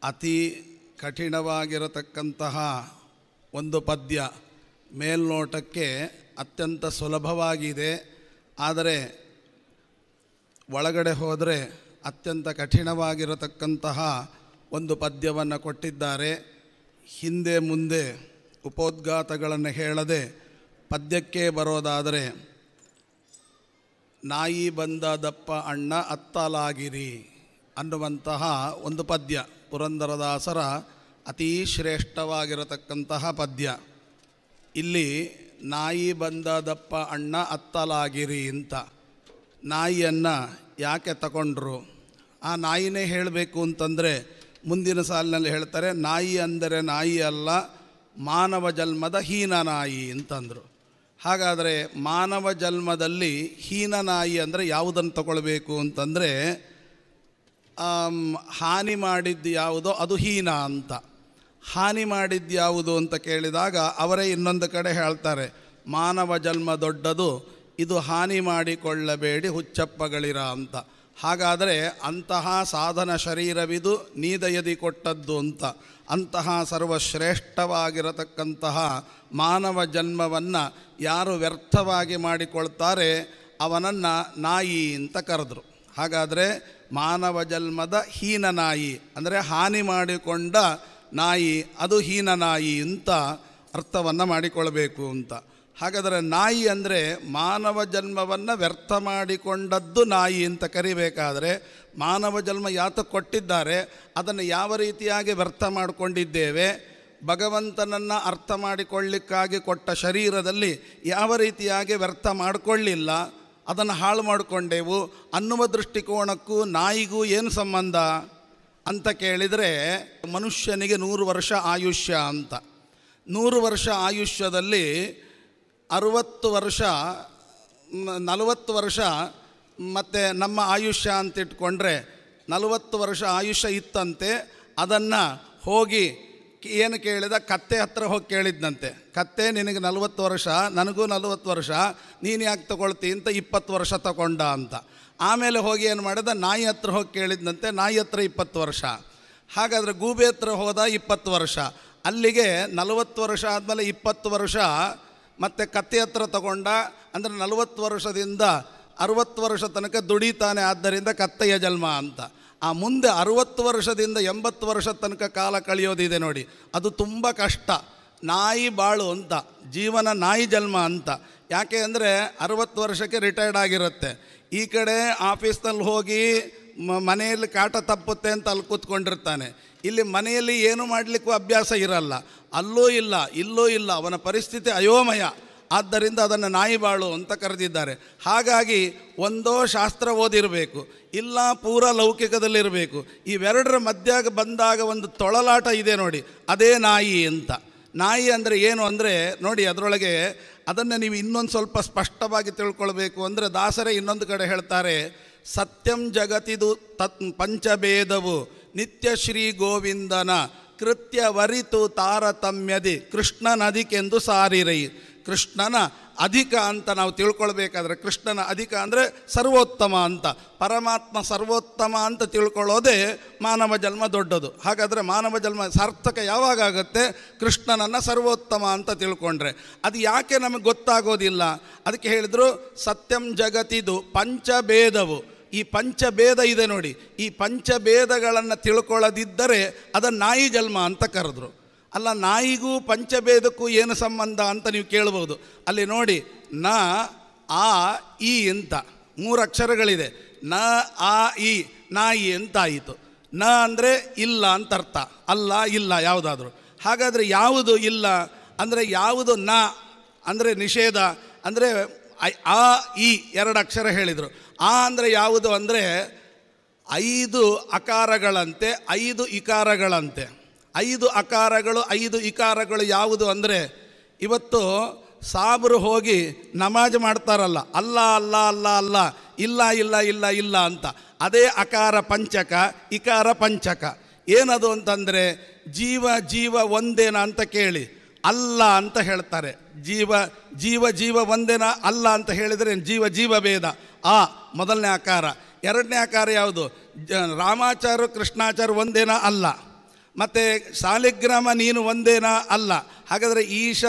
ಅತಿ ಕಠಿಣವಾಗಿರತಕ್ಕಂತಹ ಒಂದು ಪದ್ಯ. ಮೇಲ್ನೋಟಕ್ಕೆ ಅತ್ಯಂತ ಸುಲಭವಾಗಿದೆ, ಆದರೆ ಒಳಗಡೆ ಹೋದರೆ ಅತ್ಯಂತ ಕಠಿಣವಾಗಿರತಕ್ಕಂತಹ ಒಂದು ಪದ್ಯವನ್ನು ಕೊಟ್ಟಿದ್ದಾರೆ. ಹಿಂದೆ ಮುಂದೆ ಉಪೋದ್ಘಾತಗಳನ್ನು ಹೇಳದೆ ಪದ್ಯಕ್ಕೆ ಬರೋದಾದರೆ, ನಾಯಿ ಬಂದ ದಪ್ಪ ಅಣ್ಣ ಅತ್ತಲಾಗಿರಿ ಅನ್ನುವಂತಹ ಒಂದು ಪದ್ಯ ಪುರಂದರದಾಸರ ಅತೀ ಶ್ರೇಷ್ಠವಾಗಿರತಕ್ಕಂತಹ ಪದ್ಯ. ಇಲ್ಲಿ ನಾಯಿ ಬಂದ ದಪ್ಪ ಅಣ್ಣ ಅತ್ತಲಾಗಿರಿ ಅಂತ ನಾಯಿಯನ್ನು ಯಾಕೆ ತಗೊಂಡ್ರು? ಆ ನಾಯಿನೇ ಹೇಳಬೇಕು ಅಂತಂದರೆ ಮುಂದಿನ ಸಾಲಿನಲ್ಲಿ ಹೇಳ್ತಾರೆ, ನಾಯಿ ಅಂದರೆ ನಾಯಿ ಅಲ್ಲ, ಮಾನವ ಜನ್ಮದ ಹೀನ ನಾಯಿ ಅಂತಂದರು. ಹಾಗಾದರೆ ಮಾನವ ಜನ್ಮದಲ್ಲಿ ಹೀನ ನಾಯಿ ಅಂದರೆ ಯಾವುದನ್ನು ತಗೊಳ್ಬೇಕು ಅಂತಂದರೆ, ಹಾನಿ ಮಾಡಿದ್ದು ಯಾವುದೋ ಅದು ಹೀನ ಅಂತ. ಹಾನಿ ಮಾಡಿದ್ದು ಯಾವುದು ಅಂತ ಕೇಳಿದಾಗ ಅವರೇ ಇನ್ನೊಂದು ಕಡೆ ಹೇಳ್ತಾರೆ, ಮಾನವ ಜನ್ಮ ದೊಡ್ಡದು, ಇದು ಹಾನಿ ಮಾಡಿಕೊಳ್ಳಬೇಡಿ ಹುಚ್ಚಪ್ಪಗಳಿರ ಅಂತ. ಹಾಗಾದರೆ ಅಂತಹ ಸಾಧನ ಶರೀರವಿದು ನೀದಯದಿ ಕೊಟ್ಟದ್ದು ಅಂತ. ಅಂತಹ ಸರ್ವಶ್ರೇಷ್ಠವಾಗಿರತಕ್ಕಂತಹ ಮಾನವ ಜನ್ಮವನ್ನು ಯಾರು ವ್ಯರ್ಥವಾಗಿ ಮಾಡಿಕೊಳ್ತಾರೆ ಅವನನ್ನು ನಾಯಿ ಅಂತ ಕರೆದ್ರು. ಹಾಗಾದರೆ ಮಾನವ ಜನ್ಮದ ಹೀನ ನಾಯಿ ಅಂದರೆ ಹಾನಿ ಮಾಡಿಕೊಂಡ ನಾಯಿ, ಅದು ಹೀನ ನಾಯಿ ಅಂತ ಅರ್ಥವನ್ನು ಮಾಡಿಕೊಳ್ಬೇಕು ಅಂತ. ಹಾಗಾದರೆ ನಾಯಿ ಅಂದರೆ ಮಾನವ ಜನ್ಮವನ್ನು ವ್ಯರ್ಥ ಮಾಡಿಕೊಂಡದ್ದು ನಾಯಿ ಅಂತ ಕರಿಬೇಕಾದರೆ, ಮಾನವ ಜನ್ಮ ಯಾತಕ್ಕೆ ಕೊಟ್ಟಿದ್ದಾರೆ, ಅದನ್ನು ಯಾವ ರೀತಿಯಾಗಿ ವ್ಯರ್ಥ ಮಾಡಿಕೊಂಡಿದ್ದೇವೆ, ಭಗವಂತನನ್ನು ಅರ್ಥ ಮಾಡಿಕೊಳ್ಳಿಕ್ಕಾಗಿ ಕೊಟ್ಟ ಶರೀರದಲ್ಲಿ ಯಾವ ರೀತಿಯಾಗಿ ವ್ಯರ್ಥ ಮಾಡಿಕೊಳ್ಳಿಲ್ಲ, ಅದನ್ನು ಹಾಳು ಮಾಡಿಕೊಂಡೆವು ಅನ್ನುವ ದೃಷ್ಟಿಕೋನಕ್ಕೂ ನಾಯಿಗೂ ಏನು ಸಂಬಂಧ ಅಂತ ಕೇಳಿದರೆ, ಮನುಷ್ಯನಿಗೆ 100 ವರ್ಷ ಆಯುಷ್ಯ ಅಂತ. 100 ವರ್ಷ ಆಯುಷ್ಯದಲ್ಲಿ 60 ವರ್ಷ 40 ವರ್ಷ ಮತ್ತು ನಮ್ಮ ಆಯುಷ್ಯ ಅಂತ ಇಟ್ಕೊಂಡ್ರೆ 40 ವರ್ಷ ಆಯುಷ್ಯ ಇತ್ತಂತೆ. ಅದನ್ನು ಹೋಗಿ ಏನು ಕೇಳಿದ, ಕತ್ತೆ ಹತ್ರ ಹೋಗಿ ಕೇಳಿದ್ನಂತೆ, ಕತ್ತೆ ನಿನಗೆ 40 ವರ್ಷ, ನನಗೂ 40 ವರ್ಷ, ನೀನು ಯಾಕೆ ತಗೊಳ್ತಿ ಅಂತ 20 ವರ್ಷ ತಗೊಂಡ ಅಂತ. ಆಮೇಲೆ ಹೋಗಿ ಏನು ಮಾಡಿದ, ನಾಯಿ ಹತ್ರ ಹೋಗಿ ಕೇಳಿದ್ನಂತೆ, ನಾಯಿ ಹತ್ರ 20 ವರ್ಷ. ಹಾಗಾದರೆ ಗೂಬೆ ಹತ್ರ ಹೋದ 20 ವರ್ಷ. ಅಲ್ಲಿಗೆ 40 ವರ್ಷ ಆದಮೇಲೆ 20 ವರ್ಷ ಮತ್ತು ಕತ್ತೆ ಹತ್ರ ತಗೊಂಡ. ಅಂದರೆ 40 ವರ್ಷದಿಂದ 60 ವರ್ಷ ತನಕ ದುಡಿತಾನೆ, ಆದ್ದರಿಂದ ಕತ್ತೆಯ ಜನ್ಮ ಅಂತ. ಆ ಮುಂದೆ 60 ವರ್ಷದಿಂದ 80 ವರ್ಷ ತನಕ ಕಾಲ ಕಳೆಯೋದಿದೆ ನೋಡಿ, ಅದು ತುಂಬ ಕಷ್ಟ. ನಾಯಿ ಬಾಳು ಅಂತ, ಜೀವನ ನಾಯಿ ಜನ್ಮ ಅಂತ. ಯಾಕೆ ಅಂದರೆ 60 ವರ್ಷಕ್ಕೆ ರಿಟೈರ್ಡ್ ಆಗಿರುತ್ತೆ. ಈ ಕಡೆ ಆಫೀಸ್ನಲ್ಲಿ ಹೋಗಿ ಮನೆಯಲ್ಲಿ ಕಾಟ ತಪ್ಪುತ್ತೆ ಅಂತ ಅಲ್ಲಿ ಕೂತ್ಕೊಂಡಿರ್ತಾನೆ. ಇಲ್ಲಿ ಮನೆಯಲ್ಲಿ ಏನು ಮಾಡಲಿಕ್ಕೂ ಅಭ್ಯಾಸ ಇರಲ್ಲ, ಅಲ್ಲೂ ಇಲ್ಲ ಇಲ್ಲೂ ಇಲ್ಲ, ಅವನ ಪರಿಸ್ಥಿತಿ ಅಯೋಮಯ. ಆದ್ದರಿಂದ ಅದನ್ನು ನಾಯಿ ಬಾಳು ಅಂತ ಕರೆದಿದ್ದಾರೆ. ಹಾಗಾಗಿ ಒಂದೋ ಶಾಸ್ತ್ರ ಓದಿರಬೇಕು, ಇಲ್ಲ ಪೂರ ಲೌಕಿಕದಲ್ಲಿರಬೇಕು. ಇವೆರಡರ ಮಧ್ಯಾಗ ಬಂದಾಗ ಒಂದು ತೊಳಲಾಟ ಇದೆ ನೋಡಿ, ಅದೇ ನಾಯಿ ಅಂತ. ನಾಯಿ ಅಂದರೆ ಏನು ಅಂದರೆ ನೋಡಿ, ಅದರೊಳಗೆ ಅದನ್ನು ನೀವು ಇನ್ನೊಂದು ಸ್ವಲ್ಪ ಸ್ಪಷ್ಟವಾಗಿ ತಿಳ್ಕೊಳ್ಬೇಕು ಅಂದರೆ, ದಾಸರೇ ಇನ್ನೊಂದು ಕಡೆ ಹೇಳ್ತಾರೆ, ಸತ್ಯಂ ಜಗತಿದು ಪಂಚಭೇದವು ನಿತ್ಯ ಶ್ರೀ ಗೋವಿಂದನ ಕೃತ್ಯ ವರಿತು ತಾರತಮ್ಯದಿ ಕೃಷ್ಣನದಿಕೆಂದು ಸಾರಿರೈ. ಕೃಷ್ಣನ ಅಧಿಕ ಅಂತ ನಾವು ತಿಳ್ಕೊಳ್ಬೇಕಾದ್ರೆ, ಕೃಷ್ಣನ ಅಧಿಕ ಅಂದರೆ ಸರ್ವೋತ್ತಮ ಅಂತ, ಪರಮಾತ್ಮ ಸರ್ವೋತ್ತಮ ಅಂತ ತಿಳ್ಕೊಳ್ಳೋದೇ ಮಾನವ ಜನ್ಮ ದೊಡ್ಡದು. ಹಾಗಾದರೆ ಮಾನವ ಜನ್ಮ ಸಾರ್ಥಕ ಯಾವಾಗ ಆಗುತ್ತೆ, ಕೃಷ್ಣನನ್ನು ಸರ್ವೋತ್ತಮ ಅಂತ ತಿಳ್ಕೊಂಡ್ರೆ. ಅದು ಯಾಕೆ ನಮಗೆ ಗೊತ್ತಾಗೋದಿಲ್ಲ, ಅದಕ್ಕೆ ಹೇಳಿದರು ಸತ್ಯಂ ಜಗತಿದು ಪಂಚಭೇದವು. ಈ ಪಂಚಭೇದ ಇದೆ ನೋಡಿ, ಈ ಪಂಚಭೇದಗಳನ್ನು ತಿಳ್ಕೊಳ್ಳದಿದ್ದರೆ ಅದನ್ನು ನಾಯಿ ಜನ್ಮ ಅಂತ ಕರೆದ್ರು. ಅಲ್ಲ, ನಾಯಿಗೂ ಪಂಚಭೇದಕ್ಕೂ ಏನು ಸಂಬಂಧ ಅಂತ ನೀವು ಕೇಳ್ಬೋದು. ಅಲ್ಲಿ ನೋಡಿ, ನ ಆ ಈ ಅಂತ 3 ಅಕ್ಷರಗಳಿದೆ. ನ ಆ ಈ, ನಾಯಿ ಅಂತಾಯಿತು. ನ ಅಂದರೆ ಇಲ್ಲ ಅಂತ ಅರ್ಥ, ಅಲ್ಲ ಇಲ್ಲ ಯಾವುದಾದ್ರೂ. ಹಾಗಾದರೆ ಯಾವುದು ಇಲ್ಲ ಅಂದರೆ ಯಾವುದು, ನ ಅಂದರೆ ನಿಷೇಧ, ಅಂದರೆ ಆ ಈ 2 ಅಕ್ಷರ ಹೇಳಿದರು. ಆ ಅಂದರೆ ಯಾವುದು ಅಂದರೆ 5 ಅಕಾರಗಳಂತೆ 5 ಇಕಾರಗಳಂತೆ. 5 ಅಕಾರಗಳು 5 ಇಕಾರಗಳು ಯಾವುದು ಅಂದರೆ, ಇವತ್ತು ಸಾಬ್ರು ಹೋಗಿ ನಮಾಜ್ ಮಾಡ್ತಾರಲ್ಲ, ಅಲ್ಲ ಅಲ್ಲ ಅಲ್ಲ ಅಲ್ಲ, ಇಲ್ಲ ಇಲ್ಲ ಇಲ್ಲ ಇಲ್ಲ ಅಂತ, ಅದೇ ಅಕಾರ ಪಂಚಕ, ಇಕಾರ ಪಂಚಕ. ಏನದು ಅಂತಂದರೆ, ಜೀವ ಜೀವ ಒಂದೇನ ಅಂತ ಕೇಳಿ ಅಲ್ಲ ಅಂತ ಹೇಳ್ತಾರೆ. ಜೀವ ಜೀವ ಜೀವ ಒಂದೇನ ಅಲ್ಲ ಅಂತ ಹೇಳಿದರೆ ಜೀವ ಜೀವ ಭೇದ. ಆ ಮೊದಲನೇ ಆಕಾರ. ಎರಡನೇ ಆಕಾರ ಯಾವುದು, ರಾಮಾಚಾರ್ಯ ಕೃಷ್ಣಾಚಾರ್ಯ ಒಂದೇನ ಅಲ್ಲ. ಮತ್ತು ಸಾಲಿಗ್ರಾಮ ನೀನು ಒಂದೇನಾ? ಅಲ್ಲ. ಹಾಗಾದರೆ ಈಶ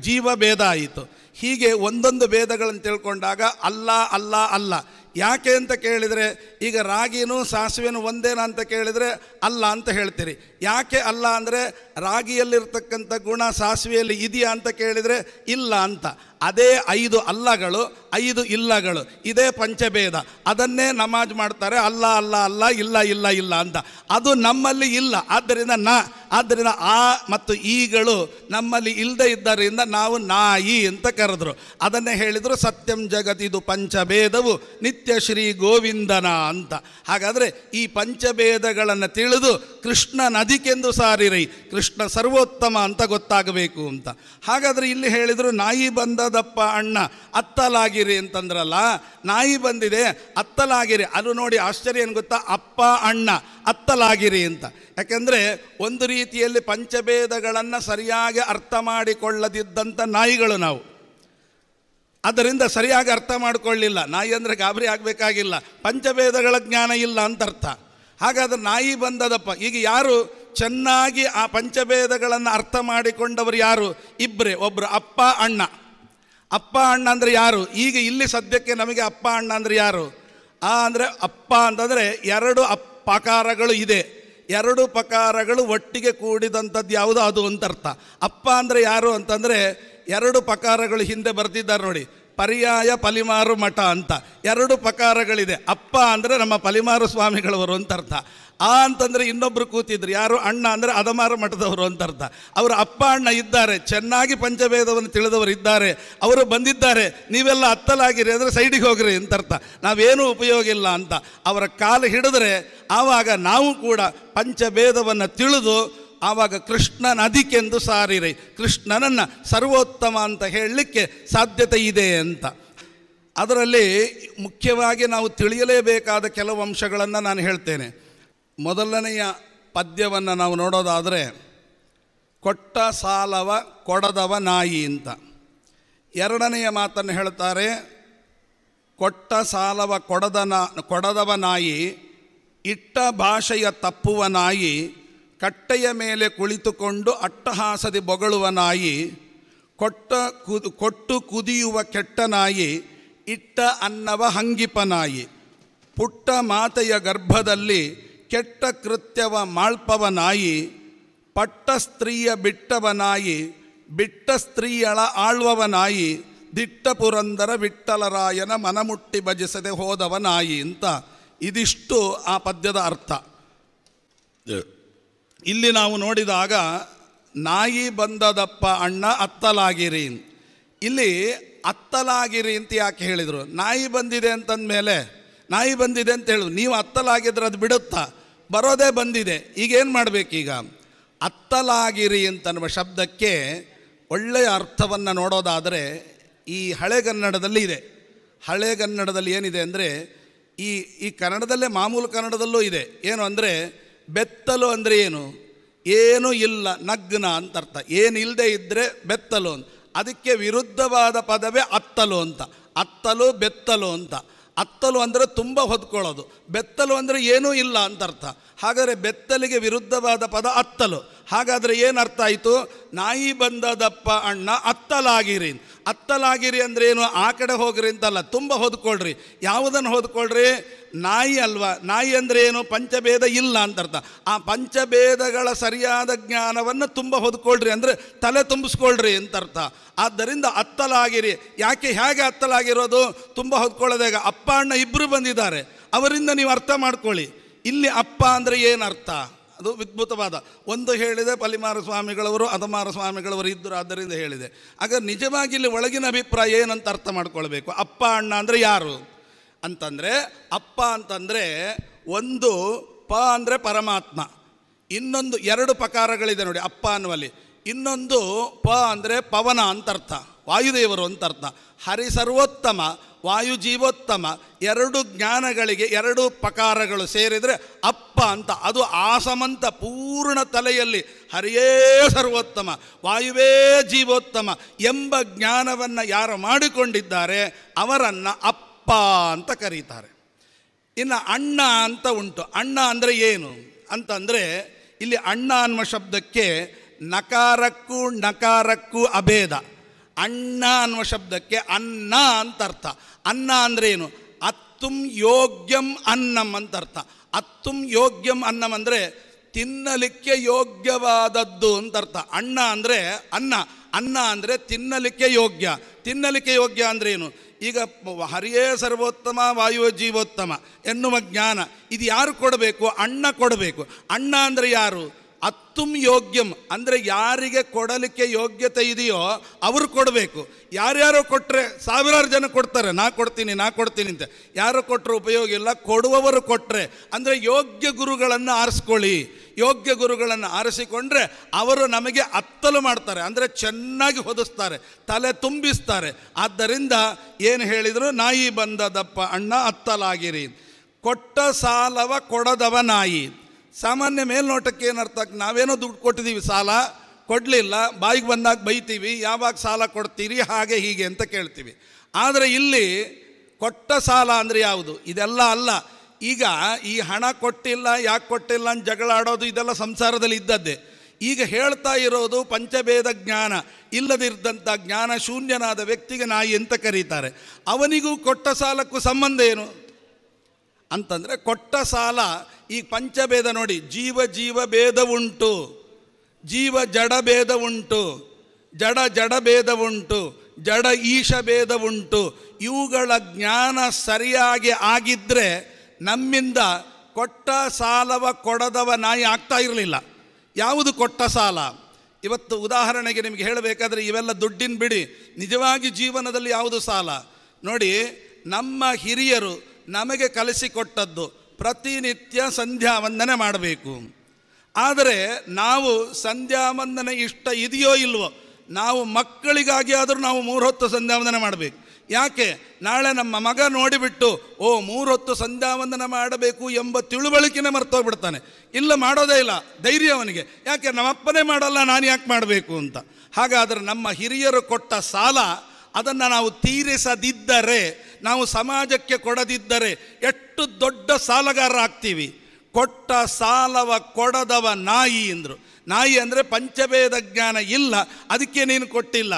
ಜೀವ ಭೇದ ಆಯಿತು. ಹೀಗೆ ಒಂದೊಂದು ಭೇದಗಳನ್ನು ತಿಳ್ಕೊಂಡಾಗ ಅಲ್ಲ ಅಲ್ಲ ಅಲ್ಲ. ಯಾಕೆ ಅಂತ ಕೇಳಿದರೆ, ಈಗ ರಾಗಿನೂ ಸಾಸಿವೆನೂ ಒಂದೇನಾ ಅಂತ ಕೇಳಿದರೆ ಅಲ್ಲ ಅಂತ ಹೇಳ್ತೀರಿ. ಯಾಕೆ ಅಲ್ಲ ಅಂದರೆ ರಾಗಿಯಲ್ಲಿರ್ತಕ್ಕಂಥ ಗುಣ ಸಾಸಿವೆಯಲ್ಲಿ ಇದೆಯಾ ಅಂತ ಕೇಳಿದರೆ ಇಲ್ಲ ಅಂತ. ಅದೇ 5 ಅಲ್ಲಗಳು 5 ಇಲ್ಲಗಳು, ಇದೇ ಪಂಚಭೇದ. ಅದನ್ನೇ ನಮಾಜ್ ಮಾಡ್ತಾರೆ, ಅಲ್ಲ ಅಲ್ಲ ಅಲ್ಲ, ಇಲ್ಲ ಇಲ್ಲ ಇಲ್ಲ ಅಂತ. ಅದು ನಮ್ಮಲ್ಲಿ ಇಲ್ಲ. ಆದ್ದರಿಂದ ಆ ಮತ್ತು ಈಗಳು ನಮ್ಮಲ್ಲಿ ಇಲ್ಲದೆ ಇದ್ದರಿಂದ ನಾವು ನಾಯಿ ಅಂತ ಕರೆದ್ರು. ಅದನ್ನೇ ಹೇಳಿದರು ಸತ್ಯಂ ಜಗತ್ತಿದು ಪಂಚಭೇದವು ನಿತ್ಯ ಶ್ರೀ ಗೋವಿಂದನ ಅಂತ. ಹಾಗಾದರೆ ಈ ಪಂಚಭೇದಗಳನ್ನು ತಿಳಿದು ಕೃಷ್ಣ ನದಿಕೆಂದು ಸಾರಿರೈ, ಕೃಷ್ಣ ಸರ್ವೋತ್ತಮ ಅಂತ ಗೊತ್ತಾಗಬೇಕು ಅಂತ. ಹಾಗಾದರೆ ಇಲ್ಲಿ ಹೇಳಿದರು ನಾಯಿ ಬಂದದಪ್ಪ ಅಣ್ಣ ಅತ್ತಲಾಗಿರಿ ಅಂತಂದ್ರಲ್ಲ. ನಾಯಿ ಬಂದಿದೆ ಅತ್ತಲಾಗಿರಿ. ಅದು ನೋಡಿ ಆಶ್ಚರ್ಯ ಏನು ಗೊತ್ತಾ? ಅಪ್ಪ ಅಣ್ಣ ಅತ್ತಲಾಗಿರಿ ಅಂತ. ಯಾಕೆಂದರೆ ಒಂದು ರೀತಿಯಲ್ಲಿ ಪಂಚಭೇದಗಳನ್ನು ಸರಿಯಾಗಿ ಅರ್ಥ ಮಾಡಿಕೊಳ್ಳದಿದ್ದಂಥ ನಾಯಿಗಳು ನಾವು. ಅದರಿಂದ ಸರಿಯಾಗಿ ಅರ್ಥ ಮಾಡಿಕೊಳ್ಳಿಲ್ಲ. ನಾಯಿ ಅಂದರೆ ಗಾಬರಿ ಆಗಬೇಕಾಗಿಲ್ಲ, ಪಂಚಭೇದಗಳ ಜ್ಞಾನ ಇಲ್ಲ ಅಂತ ಅರ್ಥ. ಹಾಗಾದ್ರೆ ನಾಯಿ ಬಂದದಪ್ಪ. ಈಗ ಯಾರು ಚೆನ್ನಾಗಿ ಆ ಪಂಚಭೇದಗಳನ್ನು ಅರ್ಥ ಮಾಡಿಕೊಂಡವರು ಯಾರು? ಇಬ್ಬರೇ. ಒಬ್ಬರು ಅಪ್ಪ ಅಣ್ಣ. ಅಪ್ಪ ಅಣ್ಣ ಅಂದರೆ ಯಾರು? ಈಗ ಇಲ್ಲಿ ಸದ್ಯಕ್ಕೆ ನಮಗೆ ಅಪ್ಪ ಅಣ್ಣ ಅಂದರೆ ಯಾರು? ಅಂದರೆ ಅಪ್ಪ ಅಂತಂದರೆ 2 ಪಕಾರಗಳು ಇದೆ. 2 ಪಕಾರಗಳು ಒಟ್ಟಿಗೆ ಕೂಡಿದಂಥದ್ದು ಯಾವುದು ಅದು ಅಂತ ಅರ್ಥ. ಅಪ್ಪ ಅಂದರೆ ಯಾರು ಅಂತಂದರೆ 2 ಪಕಾರಗಳು ಹಿಂದೆ ಬರ್ತಿದ್ದಾರೆ ನೋಡಿ, ಪರ್ಯಾಯ ಪಲಿಮಾರು ಮಠ ಅಂತ 2 ಪಕಾರಗಳಿದೆ. ಅಪ್ಪ ಅಂದರೆ ನಮ್ಮ ಪಲಿಮಾರು ಸ್ವಾಮಿಗಳವರು ಅಂತ ಅರ್ಥ. ಆ ಅಂತಂದರೆ ಇನ್ನೊಬ್ಬರು ಕೂತಿದ್ರು, ಯಾರು? ಅಣ್ಣ ಅಂದರೆ ಅದಮಾರು ಮಠದವರು ಅಂತ ಅರ್ಥ. ಅವರು ಅಪ್ಪ ಅಣ್ಣ ಇದ್ದಾರೆ, ಚೆನ್ನಾಗಿ ಪಂಚಭೇದವನ್ನು ತಿಳಿದವರು ಇದ್ದಾರೆ, ಅವರು ಬಂದಿದ್ದಾರೆ. ನೀವೆಲ್ಲ ಅತ್ತಲಾಗಿರಿ ಅಂದರೆ ಸೈಡಿಗೆ ಹೋಗ್ರಿ ಅಂತ ಅರ್ಥ. ನಾವೇನೂ ಉಪಯೋಗ ಇಲ್ಲ ಅಂತ ಅವರ ಕಾಲು ಹಿಡಿದ್ರೆ ಆವಾಗ ನಾವು ಕೂಡ ಪಂಚಭೇದವನ್ನು ತಿಳಿದು ಆವಾಗ ಕೃಷ್ಣನ ಅದಿಕೆಂದು ಸಾರಿರೈ, ಕೃಷ್ಣನನ್ನು ಸರ್ವೋತ್ತಮ ಅಂತ ಹೇಳಲಿಕ್ಕೆ ಸಾಧ್ಯತೆ ಇದೆ ಅಂತ. ಅದರಲ್ಲಿ ಮುಖ್ಯವಾಗಿ ನಾವು ತಿಳಿಯಲೇಬೇಕಾದ ಕೆಲವು ಅಂಶಗಳನ್ನು ನಾನು ಹೇಳ್ತೇನೆ. ಮೊದಲನೆಯ ಪದ್ಯವನ್ನು ನಾವು ನೋಡೋದಾದರೆ, ಕೊಟ್ಟ ಸಾಲವ ಕೊಡದವ ನಾಯಿ ಅಂತ. ಎರಡನೆಯ ಮಾತನ್ನು ಹೇಳ್ತಾರೆ, ಕೊಟ್ಟ ಸಾಲವ ಕೊಡದವ ನಾಯಿ, ಇಟ್ಟ ಭಾಷೆಯ ತಪ್ಪುವ ನಾಯಿ, ಕಟ್ಟೆಯ ಮೇಲೆ ಕುಳಿತುಕೊಂಡು ಅಟ್ಟಹಾಸದಿ ಬೊಗಳುವ ನಾಯಿ, ಕೊಟ್ಟು ಕುದಿಯುವ ಕೆಟ್ಟ ನಾಯಿ, ಇಟ್ಟ ಅನ್ನವ ಹಂಗಿಪ ನಾಯಿ, ಪುಟ್ಟ ಮಾತೆಯ ಗರ್ಭದಲ್ಲಿ ಕೆಟ್ಟ ಕೃತ್ಯವ ಮಾಳ್ಪವ ನಾಯಿ, ಪಟ್ಟ ಸ್ತ್ರೀಯ ಬಿಟ್ಟವ ನಾಯಿ, ಬಿಟ್ಟ ಸ್ತ್ರೀಯಳ ಆಳ್ವವ ನಾಯಿ, ದಿಟ್ಟ ಪುರಂದರ ವಿಠ್ಠಲರಾಯನ ಮನಮುಟ್ಟಿ ಭಜಿಸದೆ ಹೋದವ ನಾಯಿ ಅಂತ. ಇದಿಷ್ಟು ಆ ಪದ್ಯದ ಅರ್ಥ. ಇಲ್ಲಿ ನಾವು ನೋಡಿದಾಗ ನಾಯಿ ಬಂದದಪ್ಪ ಅಣ್ಣ ಅತ್ತಲಾಗಿರಿ. ಇಲ್ಲಿ ಅತ್ತಲಾಗಿರಿ ಅಂತ ಯಾಕೆ ಹೇಳಿದರು? ನಾಯಿ ಬಂದಿದೆ ಅಂತಂದಮೇಲೆ ನಾಯಿ ಬಂದಿದೆ ಅಂತ ಹೇಳಿದ್ರು, ನೀವು ಅತ್ತಲಾಗಿದ್ರೆ ಅದು ಬಿಡುತ್ತಾ? ಬರೋದೇ ಬಂದಿದೆ, ಈಗೇನು ಮಾಡಬೇಕೀಗ? ಅತ್ತಲಾಗಿರಿ ಅಂತನ್ನುವ ಶಬ್ದಕ್ಕೆ ಒಳ್ಳೆಯ ಅರ್ಥವನ್ನು ನೋಡೋದಾದರೆ ಈ ಹಳೆಗನ್ನಡದಲ್ಲಿ ಇದೆ. ಹಳೆಗನ್ನಡದಲ್ಲಿ ಏನಿದೆ ಅಂದರೆ, ಈ ಕನ್ನಡದಲ್ಲೇ ಮಾಮೂಲು ಕನ್ನಡದಲ್ಲೂ ಇದೆ. ಏನು ಅಂದರೆ, ಬೆತ್ತಲು ಅಂದರೆ ಏನು? ಏನೂ ಇಲ್ಲ, ನಗ್ನ ಅಂತ ಅರ್ಥ. ಏನಿಲ್ಲದೆ ಇದ್ದರೆ ಬೆತ್ತಲು ಅಂತ. ಅದಕ್ಕೆ ವಿರುದ್ಧವಾದ ಪದವೇ ಅತ್ತಲು ಅಂತ. ಅತ್ತಲು ಬೆತ್ತಲು ಅಂತ. ಅತ್ತಲು ಅಂದರೆ ತುಂಬ ಹೊದ್ಕೊಳ್ಳೋದು, ಬೆತ್ತಲು ಅಂದರೆ ಏನೂ ಇಲ್ಲ ಅಂತ ಅರ್ಥ. ಹಾಗಾದರೆ ಬೆತ್ತಲಿಗೆ ವಿರುದ್ಧವಾದ ಪದ ಅತ್ತಲು. ಹಾಗಾದರೆ ಏನು ಅರ್ಥ ಆಯಿತು? ನಾಯಿ ಬಂದದಪ್ಪ ಅಣ್ಣ ಅತ್ತಲಾಗಿರಿ. ಅತ್ತಲಾಗಿರಿ ಅಂದರೆ ಏನು? ಆ ಕಡೆ ಹೋಗ್ರಿ ಅಂತಲ್ಲ, ತುಂಬ ಹೊದ್ಕೊಳ್ರಿ. ಯಾವುದನ್ನು ಹೊದ್ಕೊಳ್ರಿ? ನಾಯಿ ಅಲ್ವಾ? ನಾಯಿ ಅಂದರೆ ಏನು? ಪಂಚಭೇದ ಇಲ್ಲ ಅಂತ ಅರ್ಥ. ಆ ಪಂಚಭೇದಗಳ ಸರಿಯಾದ ಜ್ಞಾನವನ್ನು ತುಂಬ ಹೊದ್ಕೊಳ್ರಿ ಅಂದರೆ ತಲೆ ತುಂಬಿಸ್ಕೊಳ್ರಿ ಅಂತ ಅರ್ಥ. ಆದ್ದರಿಂದ ಅತ್ತಲಾಗಿರಿ. ಯಾಕೆ ಹೇಗೆ ಅತ್ತಲಾಗಿರೋದು? ತುಂಬ ಹೊದ್ಕೊಳ್ಳೋದಾಗ ಅಪ್ಪ ಅಣ್ಣ ಇಬ್ಬರು ಬಂದಿದ್ದಾರೆ, ಅವರಿಂದ ನೀವು ಅರ್ಥ ಮಾಡ್ಕೊಳ್ಳಿ. ಇಲ್ಲಿ ಅಪ್ಪ ಅಂದರೆ ಏನು ಅರ್ಥ? ಅದು ವಿದ್ಭುತವಾದ ಒಂದು ಹೇಳಿದೆ. ಪಲಿಮಾರ ಸ್ವಾಮಿಗಳವರು ಅದಮಾರ ಸ್ವಾಮಿಗಳವರು ಇದ್ದರು, ಆದ್ದರಿಂದ ಹೇಳಿದೆ. ಆಗ ನಿಜವಾಗಿ ಇಲ್ಲಿ ಒಳಗಿನ ಅಭಿಪ್ರಾಯ ಏನಂತ ಅರ್ಥ ಮಾಡ್ಕೊಳ್ಬೇಕು. ಅಪ್ಪ ಅಣ್ಣ ಅಂದರೆ ಯಾರು ಅಂತಂದರೆ, ಅಪ್ಪ ಅಂತಂದರೆ ಒಂದು ಪ ಅಂದರೆ ಪರಮಾತ್ಮ, ಇನ್ನೊಂದು 2 ಪಕಾರಗಳಿದೆ ನೋಡಿ ಅಪ್ಪ ಅನ್ನುವಲ್ಲಿ. ಇನ್ನೊಂದು ಪ ಅಂದರೆ ಪವನ ಅಂತ ಅರ್ಥ, ವಾಯುದೇವರು ಅಂತ ಅರ್ಥ. ಹರಿ ಸರ್ವೋತ್ತಮ, ವಾಯು ಜೀವೋತ್ತಮ, 2 ಜ್ಞಾನಗಳಿಗೆ 2 ಪಕಾರಗಳು ಸೇರಿದರೆ ಅಪ್ಪ ಅಂತ. ಅದು ಆಸಮಂತ ಪೂರ್ಣ ತಲೆಯಲ್ಲಿ ಹರಿಯೇ ಸರ್ವೋತ್ತಮ, ವಾಯುವೇ ಜೀವೋತ್ತಮ ಎಂಬ ಜ್ಞಾನವನ್ನು ಯಾರು ಮಾಡಿಕೊಂಡಿದ್ದಾರೆ ಅವರನ್ನು ಅಪ್ಪ ಅಂತ ಕರೀತಾರೆ. ಇನ್ನು ಅಣ್ಣ ಅಂತ ಉಂಟು. ಅಣ್ಣ ಅಂದರೆ ಏನು ಅಂತಂದರೆ, ಇಲ್ಲಿ ಅಣ್ಣ ಅನ್ನುವ ಶಬ್ದಕ್ಕೆ ನಕಾರಕ್ಕೂ ಅಭೇದ. ಅಣ್ಣ ಅನ್ನುವ ಶಬ್ದಕ್ಕೆ ಅನ್ನ ಅಂತ ಅರ್ಥ. ಅನ್ನ ಅಂದರೆ ಏನು? ಅತ್ತುಂ ಯೋಗ್ಯಂ ಅನ್ನಂ ಅಂತ ಅರ್ಥ. ಅತ್ತುಂ ಯೋಗ್ಯಂ ಅನ್ನಂ ಅಂದರೆ ತಿನ್ನಲಿಕ್ಕೆ ಯೋಗ್ಯವಾದದ್ದು ಅಂತ ಅರ್ಥ. ಅಣ್ಣ ಅಂದರೆ ಅನ್ನ, ಅನ್ನ ಅಂದರೆ ತಿನ್ನಲಿಕ್ಕೆ ಯೋಗ್ಯ. ತಿನ್ನಲಿಕ್ಕೆ ಯೋಗ್ಯ ಅಂದರೆ ಏನು? ಈಗ ಹರಿಯೇ ಸರ್ವೋತ್ತಮ ವಾಯುವ ಜೀವೋತ್ತಮ ಎನ್ನುವ ಜ್ಞಾನ ಇದು ಯಾರು ಕೊಡಬೇಕು? ಅಣ್ಣ ಕೊಡಬೇಕು. ಅಣ್ಣ ಅಂದರೆ ಯಾರು? ಅತ್ತುಂ ಯೋಗ್ಯಂ ಅಂದರೆ ಯಾರಿಗೆ ಕೊಡಲಿಕ್ಕೆ ಯೋಗ್ಯತೆ ಇದೆಯೋ ಅವರು ಕೊಡಬೇಕು. ಯಾರ್ಯಾರೋ ಕೊಟ್ಟರೆ ಸಾವಿರಾರು ಜನ ಕೊಡ್ತಾರೆ, ನಾ ಕೊಡ್ತೀನಿ ಅಂತ. ಯಾರು ಕೊಟ್ಟರು ಉಪಯೋಗ ಇಲ್ಲ, ಕೊಡುವವರು ಕೊಟ್ಟರೆ ಅಂದರೆ ಯೋಗ್ಯ ಗುರುಗಳನ್ನು ಆರಿಸ್ಕೊಳ್ಳಿ. ಯೋಗ್ಯ ಗುರುಗಳನ್ನು ಆರಿಸಿಕೊಂಡ್ರೆ ಅವರು ನಮಗೆ ಅತ್ತಲು ಮಾಡ್ತಾರೆ, ಅಂದರೆ ಚೆನ್ನಾಗಿ ಹೊದಿಸ್ತಾರೆ, ತಲೆ ತುಂಬಿಸ್ತಾರೆ. ಆದ್ದರಿಂದ ಏನು ಹೇಳಿದರು? ನಾಯಿ ಬಂದದಪ್ಪ ಅಣ್ಣ ಅತ್ತಲಾಗಿರಿ. ಕೊಟ್ಟ ಸಾಲವ ಕೊಡದವ ನಾಯಿ. ಸಾಮಾನ್ಯ ಮೇಲ್ನೋಟಕ್ಕೆ ಏನರ್ಥ? ನಾವೇನೋ ದುಡ್ಡು ಕೊಟ್ಟಿದ್ದೀವಿ, ಸಾಲ ಕೊಡಲಿಲ್ಲ, ಬಾಯಿಗೆ ಬಂದಾಗ ಬೈತೀವಿ, ಯಾವಾಗ ಸಾಲ ಕೊಡ್ತೀರಿ ಹಾಗೆ ಹೀಗೆ ಅಂತ ಕೇಳ್ತೀವಿ. ಆದರೆ ಇಲ್ಲಿ ಕೊಟ್ಟ ಸಾಲ ಅಂದರೆ ಯಾವುದು? ಇದೆಲ್ಲ ಅಲ್ಲ. ಈಗ ಈ ಹಣ ಕೊಟ್ಟಿಲ್ಲ, ಯಾಕೆ ಕೊಟ್ಟಿಲ್ಲ ಅಂತ ಜಗಳ ಆಡೋದು ಇದೆಲ್ಲ ಸಂಸಾರದಲ್ಲಿ ಇದ್ದದ್ದೇ. ಈಗ ಹೇಳ್ತಾ ಇರೋದು ಪಂಚಭೇದ ಜ್ಞಾನ ಇಲ್ಲದಿದ್ದಂಥ ಜ್ಞಾನ ಶೂನ್ಯನಾದ ವ್ಯಕ್ತಿಗೆ ನಾಯಿ ಅಂತ ಕರೀತಾರೆ. ಅವನಿಗೂ ಕೊಟ್ಟ ಸಾಲಕ್ಕೂ ಸಂಬಂಧ ಏನು ಅಂತಂದರೆ, ಕೊಟ್ಟ ಸಾಲ ಈ ಪಂಚಭೇದ ನೋಡಿ, ಜೀವ ಭೇದ ಉಂಟು, ಜೀವ ಜಡ ಭೇದ ಉಂಟು, ಜಡ ಭೇದ ಉಂಟು, ಜಡ ಈಶ ಭೇದ ಉಂಟು. ಇವುಗಳ ಜ್ಞಾನ ಸರಿಯಾಗಿ ಆಗಿದ್ದರೆ ನಮ್ಮಿಂದ ಕೊಟ್ಟ ಸಾಲವ ಕೊಡದವ ನಾಯಿ ಆಗ್ತಾ ಇರಲಿಲ್ಲ. ಯಾವುದು ಕೊಟ್ಟ ಸಾಲ? ಇವತ್ತು ಉದಾಹರಣೆಗೆ ನಿಮಗೆ ಹೇಳಬೇಕಾದ್ರೆ ಇವೆಲ್ಲ ದುಡ್ಡಿನ ಬಿಡಿ, ನಿಜವಾಗಿ ಜೀವನದಲ್ಲಿ ಯಾವುದು ಸಾಲ ನೋಡಿ. ನಮ್ಮ ಹಿರಿಯರು ನಮಗೆ ಕಲಿಸಿಕೊಟ್ಟದ್ದು ಪ್ರತಿನಿತ್ಯ ಸಂಧ್ಯಾ ವಂದನೆ ಮಾಡಬೇಕು. ಆದರೆ ನಾವು ಸಂಧ್ಯಾ ವಂದನೆ ಇಷ್ಟ ಇದೆಯೋ ಇಲ್ವೋ, ನಾವು ಮಕ್ಕಳಿಗಾಗಿ ಆದರೂ ನಾವು 3 ಹೊತ್ತು ಸಂಧ್ಯಾ ವಂದನೆ ಮಾಡಬೇಕು. ಯಾಕೆ? ನಾಳೆ ನಮ್ಮ ಮಗ ನೋಡಿಬಿಟ್ಟು 3 ಹೊತ್ತು ಸಂಧ್ಯಾ ವಂದನೆ ಮಾಡಬೇಕು ಎಂಬ ತಿಳುವಳಿಕೆನೇ ಮರ್ತೋಗ್ಬಿಡ್ತಾನೆ. ಇಲ್ಲ, ಮಾಡೋದೇ ಇಲ್ಲ, ಧೈರ್ಯ ಅವನಿಗೆ. ಯಾಕೆ? ನಮ್ಮಪ್ಪನೇ ಮಾಡಲ್ಲ, ನಾನು ಯಾಕೆ ಮಾಡಬೇಕು ಅಂತ. ಹಾಗಾದರೆ ನಮ್ಮ ಹಿರಿಯರು ಕೊಟ್ಟ ಸಾಲ ಅದನ್ನು ನಾವು ತೀರಿಸದಿದ್ದರೆ, ನಾವು ಸಮಾಜಕ್ಕೆ ಕೊಡದಿದ್ದರೆ ಎಷ್ಟು ದೊಡ್ಡ ಸಾಲಗಾರರಾಗ್ತೀವಿ. ಕೊಟ್ಟ ಸಾಲವ ಕೊಡದವ ನಾಯಿ ಎಂದರು. ನಾಯಿ ಅಂದರೆ ಪಂಚಭೇದ ಜ್ಞಾನ ಇಲ್ಲ, ಅದಕ್ಕೆ ನೀನು ಕೊಟ್ಟಿಲ್ಲ.